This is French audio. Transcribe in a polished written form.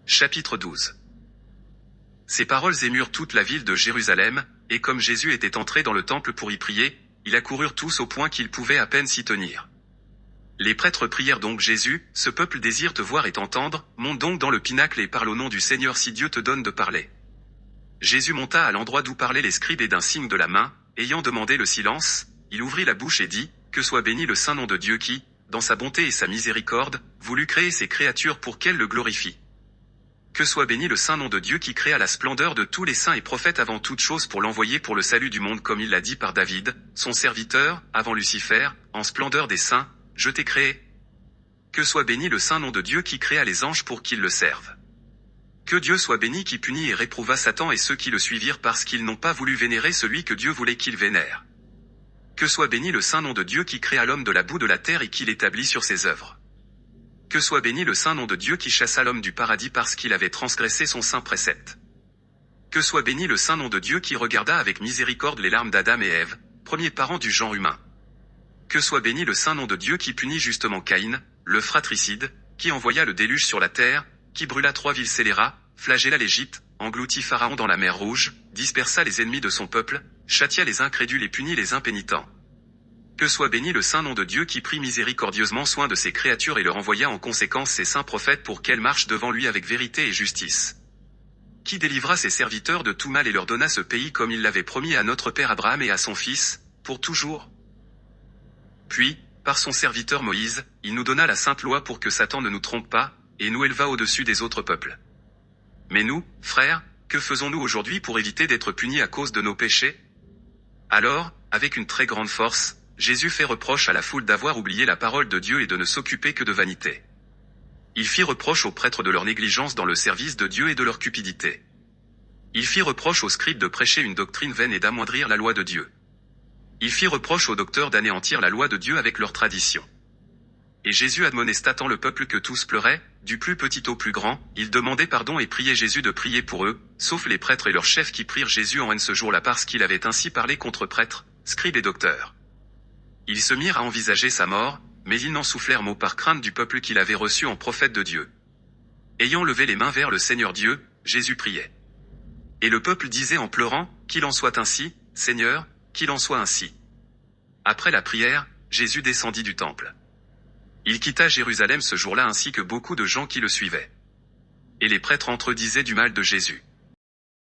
Chapitre 12. Ces paroles émurent toute la ville de Jérusalem, et comme Jésus était entré dans le temple pour y prier, ils accoururent tous au point qu'ils pouvaient à peine s'y tenir. Les prêtres prièrent donc Jésus, ce peuple désire te voir et t'entendre, monte donc dans le pinacle et parle au nom du Seigneur si Dieu te donne de parler. Jésus monta à l'endroit d'où parlaient les scribes et d'un signe de la main, ayant demandé le silence, il ouvrit la bouche et dit, que soit béni le saint nom de Dieu qui, dans sa bonté et sa miséricorde, voulut créer ces créatures pour qu'elles le glorifient. Que soit béni le saint nom de Dieu qui créa la splendeur de tous les saints et prophètes avant toute chose pour l'envoyer pour le salut du monde comme il l'a dit par David, son serviteur, avant Lucifer, en splendeur des saints, je t'ai créé. Que soit béni le saint nom de Dieu qui créa les anges pour qu'ils le servent. Que Dieu soit béni qui punit et réprouva Satan et ceux qui le suivirent parce qu'ils n'ont pas voulu vénérer celui que Dieu voulait qu'ils vénèrent. Que soit béni le saint nom de Dieu qui créa l'homme de la boue de la terre et qui l'établit sur ses œuvres. Que soit béni le saint nom de Dieu qui chassa l'homme du paradis parce qu'il avait transgressé son saint précepte. Que soit béni le saint nom de Dieu qui regarda avec miséricorde les larmes d'Adam et Ève, premiers parents du genre humain. Que soit béni le saint nom de Dieu qui punit justement Caïn, le fratricide, qui envoya le déluge sur la terre, qui brûla 3 villes scélérats, flagella l'Égypte, engloutit Pharaon dans la mer Rouge, dispersa les ennemis de son peuple, châtia les incrédules et punit les impénitents. Que soit béni le saint nom de Dieu qui prit miséricordieusement soin de ses créatures et leur envoya en conséquence ses saints prophètes pour qu'elles marchent devant lui avec vérité et justice. Qui délivra ses serviteurs de tout mal et leur donna ce pays comme il l'avait promis à notre père Abraham et à son fils, pour toujours. Puis, par son serviteur Moïse, il nous donna la sainte loi pour que Satan ne nous trompe pas, et nous éleva au-dessus des autres peuples. Mais nous, frères, que faisons-nous aujourd'hui pour éviter d'être punis à cause de nos péchés? Alors, avec une très grande force, Jésus fait reproche à la foule d'avoir oublié la parole de Dieu et de ne s'occuper que de vanité. Il fit reproche aux prêtres de leur négligence dans le service de Dieu et de leur cupidité. Il fit reproche aux scribes de prêcher une doctrine vaine et d'amoindrir la loi de Dieu. Il fit reproche aux docteurs d'anéantir la loi de Dieu avec leur tradition. Et Jésus admonesta tant le peuple que tous pleuraient, du plus petit au plus grand, ils demandaient pardon et priaient Jésus de prier pour eux, sauf les prêtres et leurs chefs qui prirent Jésus en haine ce jour-là parce qu'il avait ainsi parlé contre prêtres, scribes et docteurs. Ils se mirent à envisager sa mort, mais ils n'en soufflèrent mot par crainte du peuple qu'il avait reçu en prophète de Dieu. Ayant levé les mains vers le Seigneur Dieu, Jésus priait. Et le peuple disait en pleurant, qu'il en soit ainsi, Seigneur, qu'il en soit ainsi. Après la prière, Jésus descendit du temple. Il quitta Jérusalem ce jour-là ainsi que beaucoup de gens qui le suivaient. Et les prêtres entre eux disaient du mal de Jésus.